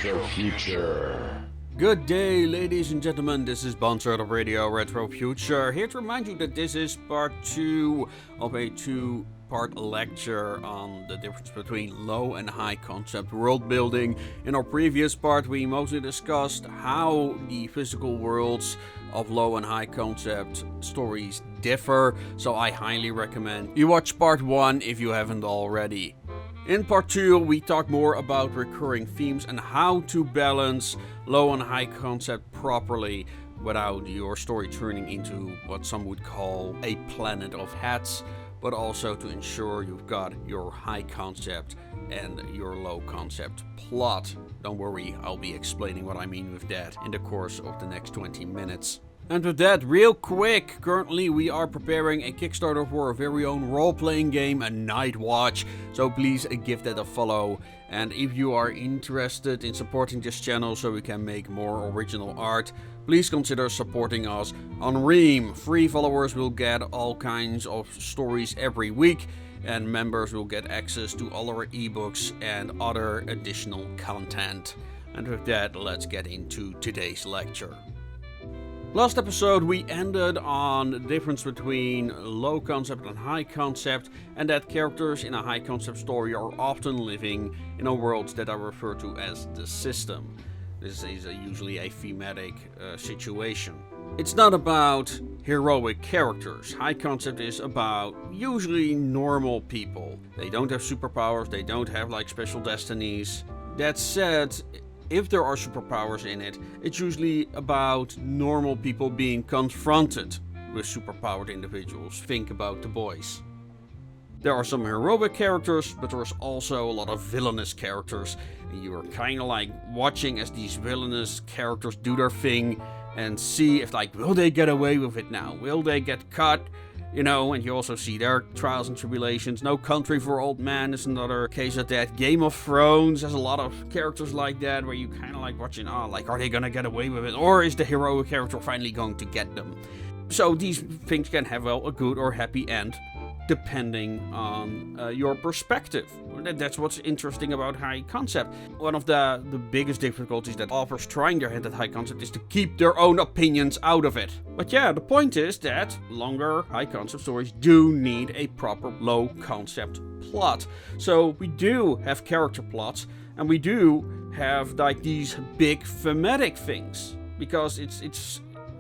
Retro Future. Good day, ladies and gentlemen, this is Bonser of Radio Retro Future, here to remind you that this is part 2 of a two-part lecture on the difference between low and high concept world building. In our previous part, we mostly discussed how the physical worlds of low and high concept stories differ, so I highly recommend you watch part 1 if you haven't already. In part 2, we talk more about recurring themes and how to balance low and high concept properly without your story turning into what some would call a planet of hats, but also to ensure you've got your high concept and your low concept plot. Don't worry, I'll be explaining what I mean with that in the course of the next 20 minutes. And with that, real quick, currently we are preparing a Kickstarter for our very own role-playing game, a NIGHTWATCH, so please give that a follow. And if you are interested in supporting this channel so we can make more original art, please consider supporting us on REAM. Free followers will get all kinds of stories every week, and members will get access to all our ebooks and other additional content. And with that, let's get into today's lecture. Last episode we ended on the difference between low concept and high concept, and that characters in a high concept story are often living in a world that are referred to as the system. This is usually a thematic situation. It's not about heroic characters. High concept is about usually normal people. They don't have superpowers, they don't have like special destinies. That said, if there are superpowers in it, it's usually about normal people being confronted with superpowered individuals. Think about The Boys. There are some heroic characters, but there's also a lot of villainous characters. And you are kind of like watching as these villainous characters do their thing and see if like, will they get away with it now? Will they get caught? You know, and you also see their trials and tribulations. No Country for Old Men is another case of that. Game of Thrones has a lot of characters like that, where you kind of like watching, like, are they gonna get away with it? Or is the heroic character finally going to get them? So these things can have, well, a good or happy end, depending on your perspective. That's what's interesting about high concept. One of the biggest difficulties that authors trying their hand at high concept is to keep their own opinions out of it. But yeah, the point is that longer high concept stories do need a proper low concept plot. So we do have character plots, and we do have like these big thematic things, because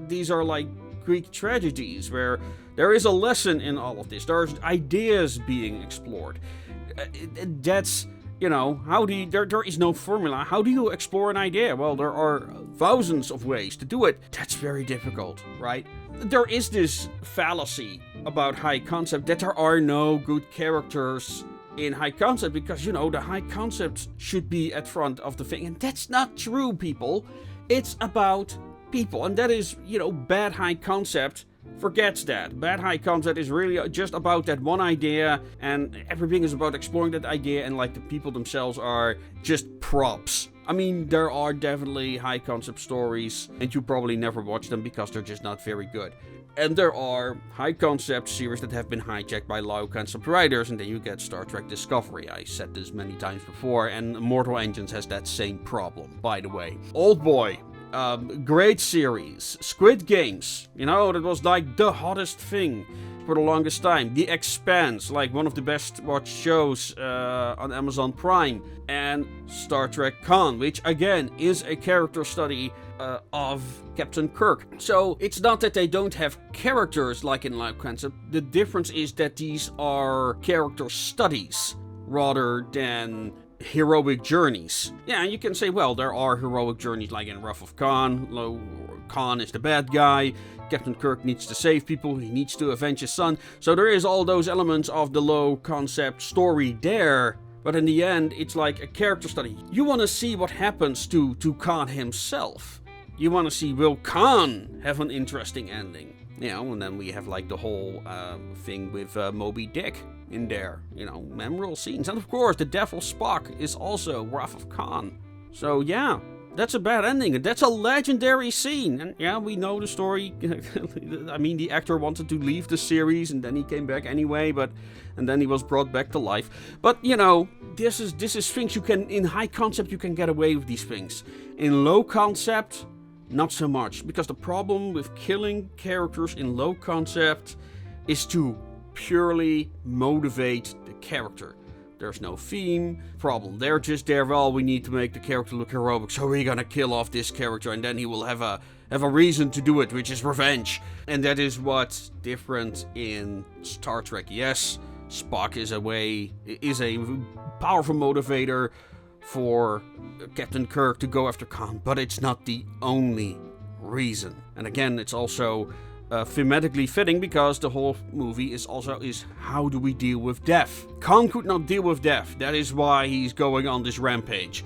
these are like Greek tragedies where there is a lesson in all of this. There's ideas being explored. That's, you know, there is no formula. How do you explore an idea? Well, there are thousands of ways to do it. That's very difficult, right? There is this fallacy about high concept that there are no good characters in high concept because, you know, the high concept should be at front of the thing. And that's not true, people. It's about people. And that is, you know, bad high concept forgets that. Bad high concept is really just about that one idea, and everything is about exploring that idea, and like the people themselves are just props. I mean, there are definitely high concept stories, and you probably never watch them because they're just not very good. And there are high concept series that have been hijacked by low concept writers, and then you get Star Trek Discovery. I said this many times before, and Mortal Engines has that same problem, by the way. Old Boy. Great series. Squid Games, you know, that was like the hottest thing for the longest time. The Expanse, like one of the best watched shows on Amazon Prime. And Star Trek Khan, which again is a character study of Captain Kirk. So it's not that they don't have characters like in Low Concept. The difference is that these are character studies rather than heroic journeys. Yeah, and you can say, well, there are heroic journeys like in Wrath of Khan. Khan is the bad guy. Captain Kirk needs to save people. He needs to avenge his son. So there is all those elements of the low concept story there. But in the end, it's like a character study. You want to see what happens to Khan himself. You want to see, will Khan have an interesting ending? You know, and then we have like the whole thing with Moby Dick in there. You know, memorable scenes. And of course, the Devil Spock is also Wrath of Khan. So yeah, That's a bad ending, and that's a legendary scene. And yeah, we know the story. I mean, the actor wanted to leave the series, and then he came back anyway, and then he was brought back to life. But, you know, this is things you can, in high concept, you can get away with these things. In low concept, not so much. Because the problem with killing characters in low concept is to purely motivate the character. There's no theme, problem. They're just there, well, we need to make the character look heroic, so we're gonna kill off this character, and then he will have a reason to do it, which is revenge. And that is what's different in Star Trek. Yes, Spock is a powerful motivator for Captain Kirk to go after Khan, but it's not the only reason. And again, it's also thematically fitting, because the whole movie is how do we deal with death? Khan could not deal with death. That is why he's going on this rampage.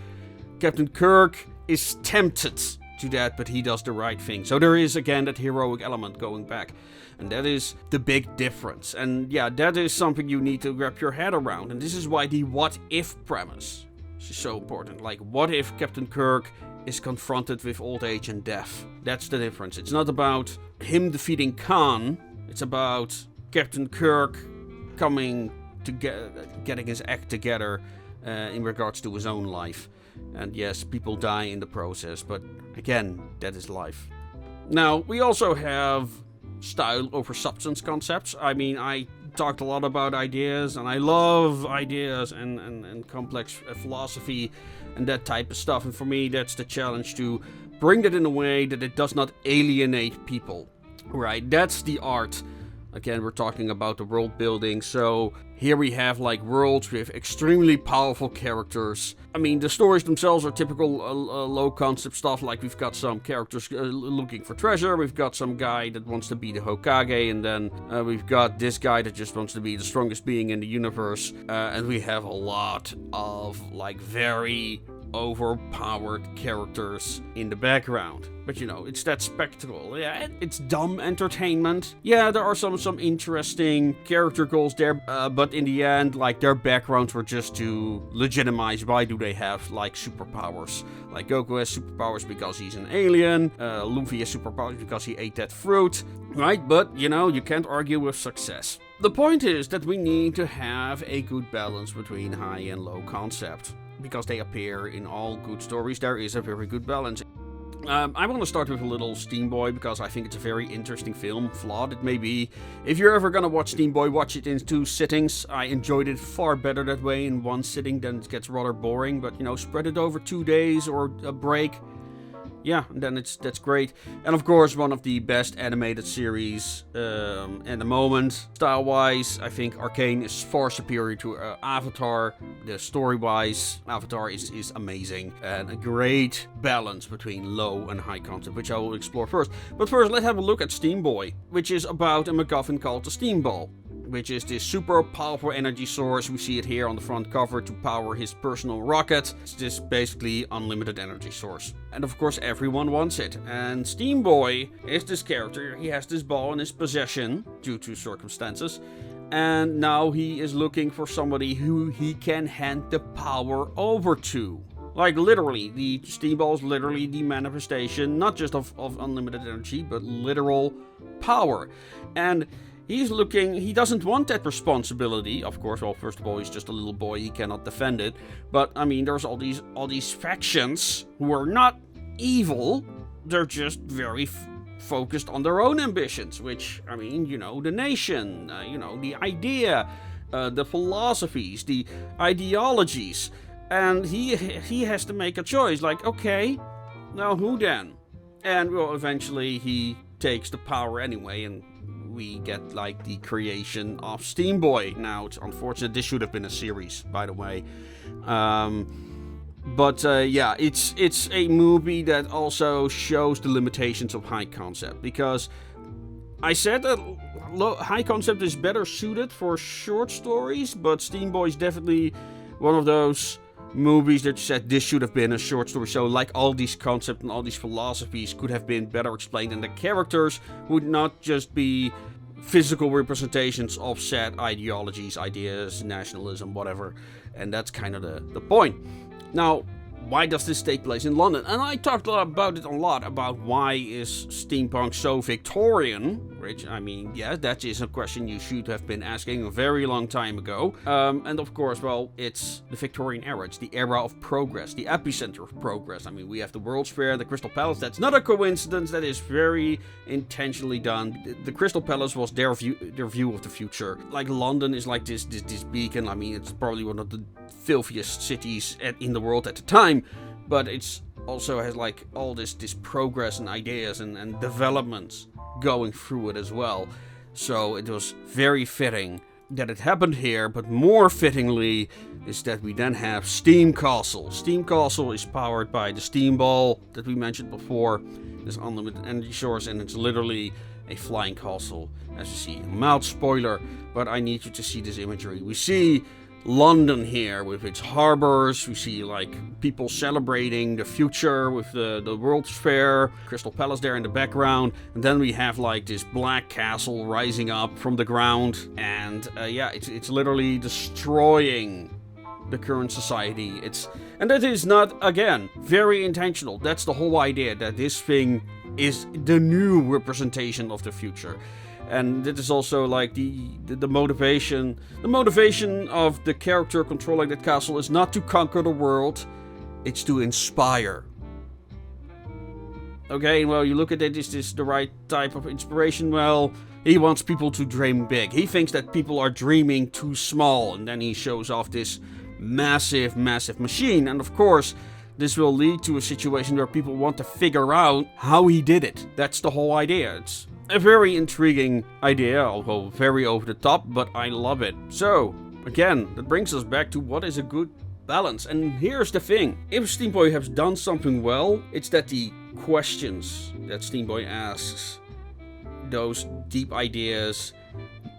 Captain Kirk is tempted to that, but he does the right thing. So there is again that heroic element going back. And that is the big difference. And yeah, that is something you need to wrap your head around. And this is why the what if premise is so important. Like, what if Captain Kirk is confronted with old age and death? That's the difference. It's not about him defeating Khan. It's about Captain Kirk coming to getting his act together in regards to his own life. And yes, people die in the process, but again, that is life. Now, we also have style over substance concepts. I mean, I talked a lot about ideas, and I love ideas and complex philosophy and that type of stuff. And for me, that's the challenge, to bring that in a way that it does not alienate people. Right, that's the art. Again, we're talking about the world building. So here we have like worlds with extremely powerful characters. I mean, the stories themselves are typical low concept stuff. Like, we've got some characters looking for treasure. We've got some guy that wants to be the Hokage. And then we've got this guy that just wants to be the strongest being in the universe. And we have a lot of like very overpowered characters in the background. But you know, it's that spectacle. Yeah, it's dumb entertainment. Yeah, there are some interesting character goals there, but in the end, like, their backgrounds were just to legitimize why do they have like superpowers. Like, Goku has superpowers because he's an alien. Luffy has superpowers because he ate that fruit. Right? But you know, you can't argue with success. The point is that we need to have a good balance between high and low concept. Because they appear in all good stories, there is a very good balance. I want to start with a little Steam Boy, because I think it's a very interesting film, flawed it may be. If you're ever gonna watch Steam Boy, watch it in 2 sittings. I enjoyed it far better that way in 1 sitting, then it gets rather boring. But you know, spread it over 2 days or a break. Yeah, then that's great. And of course, one of the best animated series at the moment. Style-wise, I think Arcane is far superior to Avatar. The story-wise, Avatar is amazing. And a great balance between low and high concept, which I will explore first. But first, let's have a look at Steam Boy, which is about a MacGuffin called the Steam Ball, which is this super powerful energy source. We see it here on the front cover to power his personal rocket. It's this basically unlimited energy source. And of course, everyone wants it. And Steam Boy is this character. He has this ball in his possession due to circumstances. And now he is looking for somebody who he can hand the power over to. Like, literally, the Steam Ball is literally the manifestation, not just of unlimited energy, but literal power. And he doesn't want that responsibility, of course. Well, first of all, he's just a little boy, he cannot defend it. But, I mean, there's all these factions who are not evil, they're just very focused on their own ambitions, which, I mean, you know, the nation, you know, the idea, the philosophies, the ideologies. And he has to make a choice, like, okay, now who then? And, well, eventually he takes the power anyway, and we get like the creation of Steam Boy. Now, it's unfortunate, this should have been a series, by the way. But yeah, it's a movie that also shows the limitations of high concept, because I said that high concept is better suited for short stories, but Steam Boy is definitely one of those movies that said this should have been a short story. So like, all these concepts and all these philosophies could have been better explained, and the characters would not just be physical representations of set ideologies, ideas, nationalism, whatever. And that's kind of the point. Now, why does this take place in London? And I talked about it a lot, about why is steampunk so Victorian, which, I mean, yeah, that is a question you should have been asking a very long time ago. And of course, well, it's the Victorian era. It's the era of progress, the epicenter of progress. I mean, we have the World's Fair, the Crystal Palace. That's not a coincidence. That is very intentionally done. The Crystal Palace was their view of the future. Like, London is like this beacon. I mean, it's probably one of the filthiest cities in the world at the time, but it's also has like all this progress and ideas and developments going through it as well. So it was very fitting that it happened here, but more fittingly is that we then have Steam Castle. Steam Castle is powered by the steam ball that we mentioned before. There's unlimited energy source, and it's literally a flying castle, as you see. Mild spoiler, but I need you to see this imagery. We see London here with its harbors. We see like people celebrating the future with the World's Fair, Crystal Palace there in the background, and then we have like this black castle rising up from the ground, and yeah, it's literally destroying the current society. And that is not, again, very intentional. That's the whole idea, that this thing is the new representation of the future. And this is also like the motivation. The motivation of the character controlling that castle is not to conquer the world, it's to inspire. Okay, well, you look at it, is this the right type of inspiration? Well, he wants people to dream big. He thinks that people are dreaming too small, and then he shows off this massive machine. And of course, this will lead to a situation where people want to figure out how he did it. That's the whole idea. It's a very intriguing idea, although very over the top, but I love it. So, again, that brings us back to what is a good balance. And here's the thing. If Steamboy has done something well, it's that the questions that Steamboy asks, those deep ideas,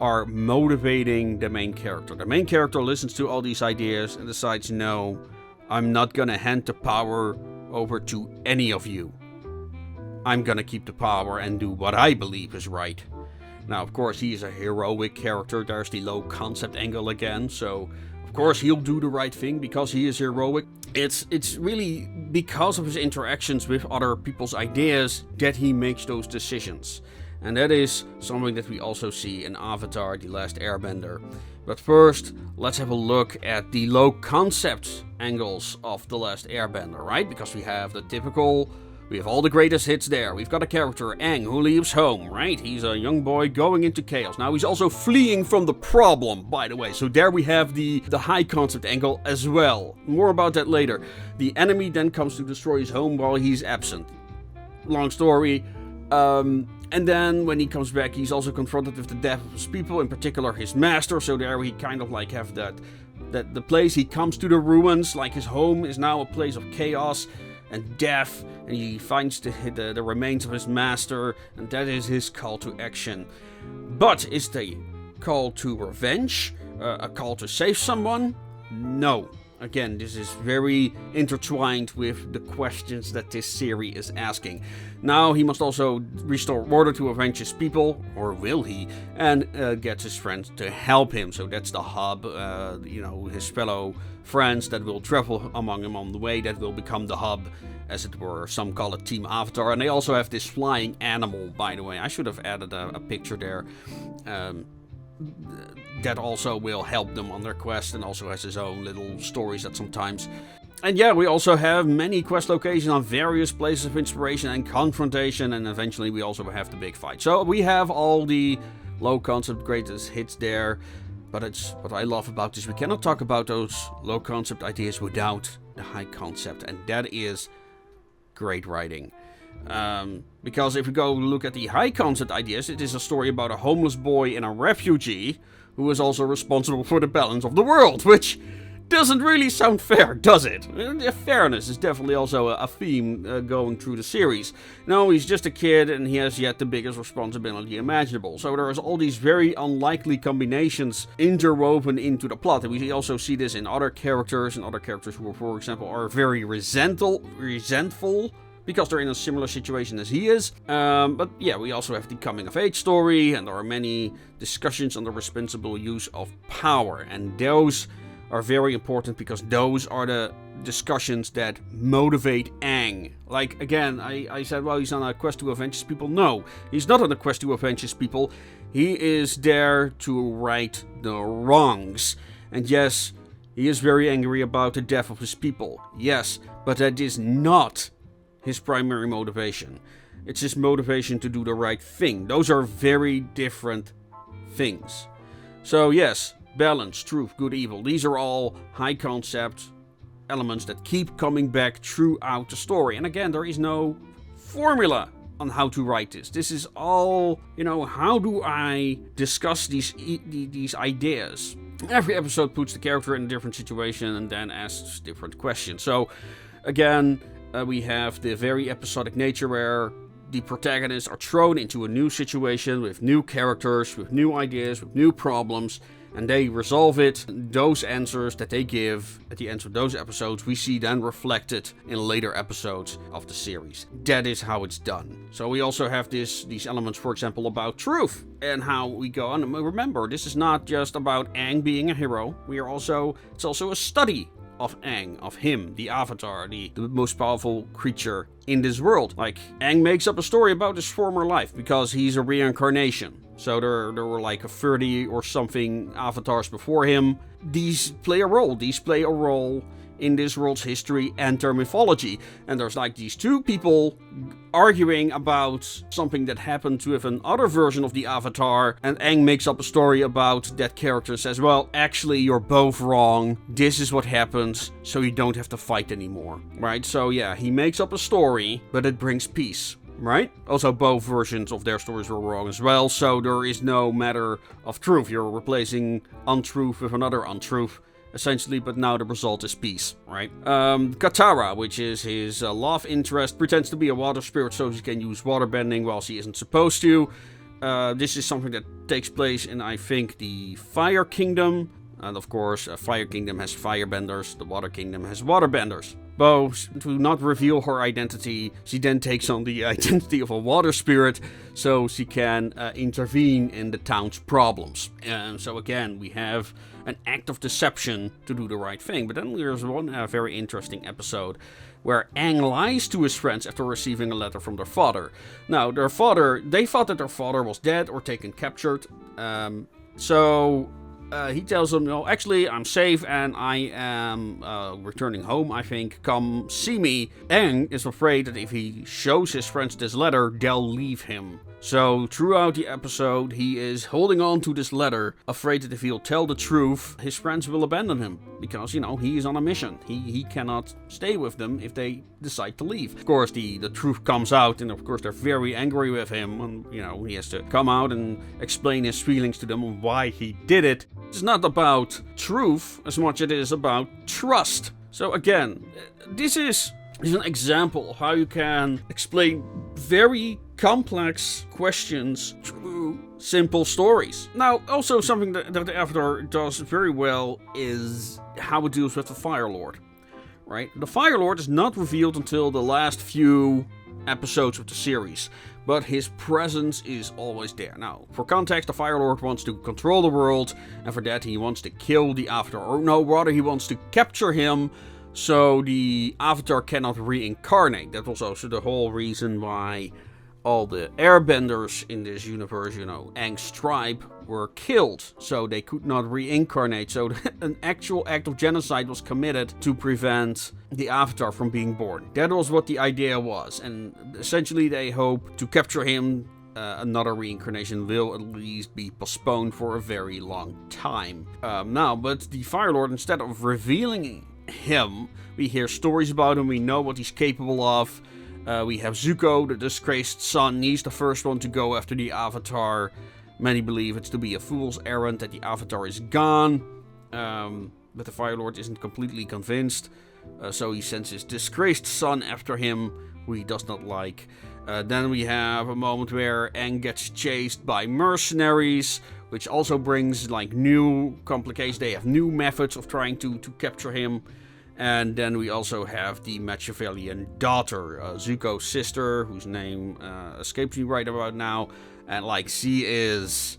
are motivating the main character. The main character listens to all these ideas and decides, no, I'm not gonna hand the power over to any of you. I'm gonna keep the power and do what I believe is right. Now, of course, he is a heroic character. There's the low concept angle again. So, of course, he'll do the right thing because he is heroic. It's really because of his interactions with other people's ideas that he makes those decisions. And that is something that we also see in Avatar: The Last Airbender. But first, let's have a look at the low concept angles of The Last Airbender, right? Because we have all the greatest hits there. We've got a character, Aang, who leaves home, right? He's a young boy going into chaos. Now, he's also fleeing from the problem, by the way. So there we have the high concept angle as well. More about that later. The enemy then comes to destroy his home while he's absent. Long story. And then when he comes back, he's also confronted with the death of his people, in particular his master. So there we kind of like have that the place he comes to, the ruins, like his home is now a place of chaos and death, and he finds the remains of his master, and that is his call to action. But is the call to revenge a call to save someone? No. Again, this is very intertwined with the questions that this series is asking. Now, he must also restore order to avenge his people, or will he, and gets his friends to help him. So that's the hub, his fellow friends that will travel among him on the way, that will become the hub, as it were. Some call it Team Avatar, and they also have this flying animal, by the way. I should have added a picture there. That also will help them on their quest, and also has his own little stories that sometimes. And yeah, we also have many quest locations on various places of inspiration and confrontation, and eventually we also have the big fight. So we have all the low concept greatest hits there, but it's what I love about this. We cannot talk about those low concept ideas without the high concept, and that is great writing. Because if we go look at the high concept ideas, it is a story about a homeless boy and a refugee who is also responsible for the balance of the world, which doesn't really sound fair, does it? Fairness is definitely also a theme going through the series. No, he's just a kid and he has yet the biggest responsibility imaginable. So there is all these very unlikely combinations interwoven into the plot. And we also see this in other characters, who, for example, are very resentful because they're in a similar situation as he is. But yeah, we also have the coming of age story, and there are many discussions on the responsible use of power, and those are very important because those are the discussions that motivate Aang. Like, again, I said, well, he's on a quest to avenge his people. No, he's not on a quest to avenge his people. He is there to right the wrongs. And yes, he is very angry about the death of his people. Yes, but that is not his primary motivation. It's his motivation to do the right thing. Those are very different things. So yes, balance, truth, good, evil. These are all high concept elements that keep coming back throughout the story. And again, there is no formula on how to write this. This is all, how do I discuss these ideas? Every episode puts the character in a different situation and then asks different questions. So again, we have the very episodic nature where the protagonists are thrown into a new situation with new characters, with new ideas, with new problems, and they resolve it. Those answers that they give at the end of those episodes, we see then reflected in later episodes of the series. That is how it's done. So we also have these elements, for example, about truth and how we go on. And remember, this is not just about Aang being a hero. It's also a study of Aang, of him, the Avatar, the most powerful creature in this world. Like, Aang makes up a story about his former life because he's a reincarnation. So there were like 30 or something avatars before him. These play a role. These play a role in this world's history and their mythology. And there's like these two people arguing about something that happened with another version of the Avatar. And Aang makes up a story about that character and says, well, actually, you're both wrong. This is what happens, so you don't have to fight anymore. Right? So yeah, he makes up a story, but it brings peace. Right? Also, both versions of their stories were wrong as well, so there is no matter of truth. You're replacing untruth with another untruth, essentially, but now the result is peace, right? Katara, which is his love interest, pretends to be a water spirit so she can use waterbending while she isn't supposed to. This is something that takes place in, I think, the Fire Kingdom. And of course, Fire Kingdom has firebenders, the Water Kingdom has waterbenders. But to not reveal her identity, she then takes on the identity of a water spirit so she can intervene in the town's problems. And so again, we have an act of deception to do the right thing. But then there's one very interesting episode where Aang lies to his friends after receiving a letter from their father. Now, they thought that their father was dead or taken captured. He tells them, no, actually, I'm safe and I am returning home, I think. Come see me. Aang is afraid that if he shows his friends this letter, they'll leave him. So throughout the episode, he is holding on to this letter, afraid that if he'll tell the truth, his friends will abandon him. Because, he is on a mission. He cannot stay with them if they decide to leave. Of course, the truth comes out, and of course they're very angry with him. And, he has to come out and explain his feelings to them and why he did it. It's not about truth as much as it is about trust. So again, this is an example of how you can explain very complex questions through simple stories. Now, also something that the Avatar does very well is how it deals with the Fire Lord. Right? The Fire Lord is not revealed until the last few episodes of the series, but his presence is always there. Now, for context, the Fire Lord wants to control the world, and for that he wants to kill the Avatar. Or no, rather he wants to capture him so the Avatar cannot reincarnate. That was also the whole reason why all the airbenders in this universe, Aang's tribe, were killed. So they could not reincarnate. So an actual act of genocide was committed to prevent the Avatar from being born. That was what the idea was. And essentially they hope to capture him. Another reincarnation will at least be postponed for a very long time. But the Fire Lord, instead of revealing him, we hear stories about him, we know what he's capable of. We have Zuko, the disgraced son. He's the first one to go after the Avatar. Many believe it's to be a fool's errand, that the Avatar is gone. But the Fire Lord isn't completely convinced. So he sends his disgraced son after him, who he does not like. Then we have a moment where Aang gets chased by mercenaries, which also brings new complications. They have new methods of trying to capture him. And then we also have the Machiavellian daughter, Zuko's sister, whose name escapes me right about now. And she is,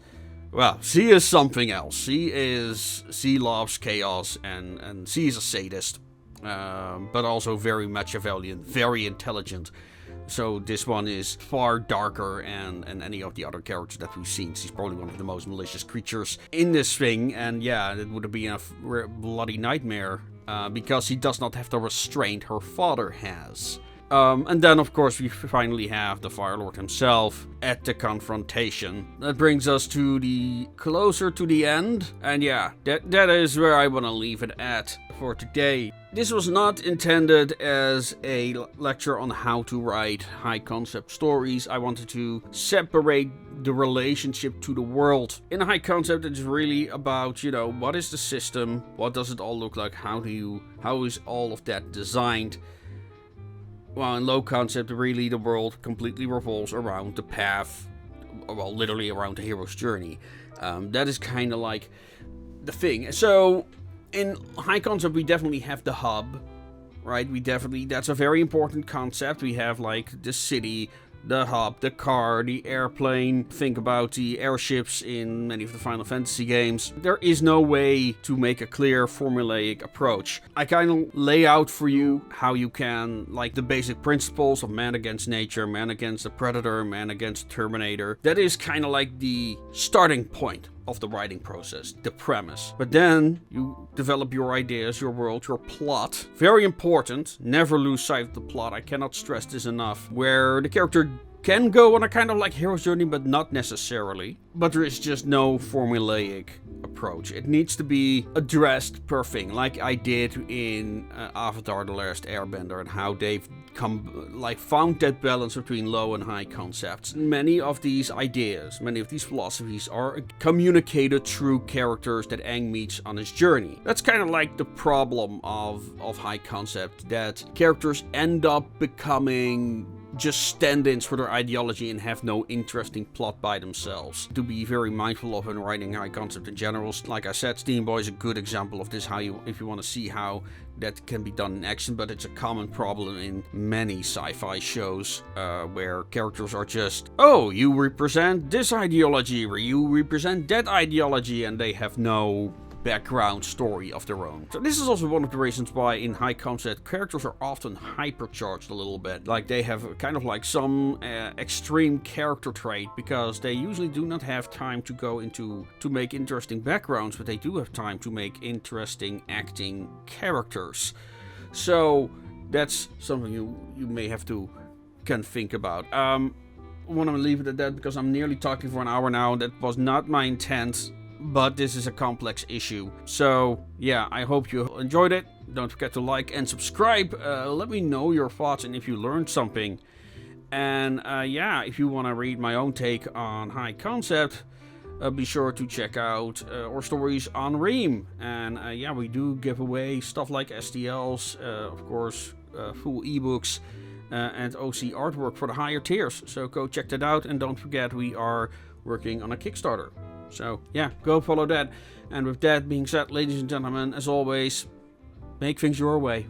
Well, she is something else. She loves chaos, and she is a sadist, but also very Machiavellian, very intelligent. So this one is far darker than any of the other characters that we've seen. She's probably one of the most malicious creatures in this thing, and yeah, it would have been a bloody nightmare, because she does not have the restraint her father has. And then, of course, we finally have the Fire Lord himself at the confrontation. That brings us to closer to the end. And yeah, that is where I want to leave it at for today. This was not intended as a lecture on how to write high concept stories. I wanted to separate the relationship to the world. In high concept, it's really about, what is the system? What does it all look like? How is all of that designed? Well, in low concept, really the world completely revolves around the path, well, literally around the hero's journey. That is kind of like the thing. So, in high concept, we definitely have the hub, right? That's a very important concept. We have, like, the city, the hub, the car, the airplane. Think about the airships in many of the Final Fantasy games. There is no way to make a clear formulaic approach. I kind of lay out for you how you can, like, the basic principles of man against nature, man against the predator, man against the Terminator. That is kind of like the starting point of the writing process, the premise. But then you develop your ideas, your world, your plot. Very important, never lose sight of the plot. I cannot stress this enough. Where the character can go on a kind of like hero's journey, but not necessarily. But there is just no formulaic approach. It needs to be addressed per thing, like I did in Avatar: The Last Airbender, and how they've found that balance between low and high concepts. Many of these ideas, many of these philosophies are communicated through characters that Aang meets on his journey. That's kind of like the problem of high concept, that characters end up becoming just stand-ins for their ideology and have no interesting plot by themselves. To be very mindful of when writing high concept in general. Like I said, Steam Boy is a good example of this, if you want to see how that can be done in action, but it's a common problem in many sci-fi shows, where characters are just, oh, you represent this ideology, or you represent that ideology, and they have no background story of their own. So this is also one of the reasons why in high concept characters are often hypercharged a little bit. Like they have kind of like some extreme character trait, because they usually do not have time to go into to make interesting backgrounds, but they do have time to make interesting acting characters. So that's something you may have to can think about. I want to leave it at that because I'm nearly talking for an hour now. That was not my intent, but this is a complex issue. So yeah, I hope you enjoyed it. Don't forget to like and subscribe. Let me know your thoughts and if you learned something. And yeah, if you want to read my own take on high concept, be sure to check out our stories on REAM. And yeah, we do give away stuff like STLs, of course, full ebooks, and OC artwork for the higher tiers. So go check that out, and don't forget we are working on a Kickstarter. So yeah, go follow that. And with that being said, ladies and gentlemen, as always, make things your way.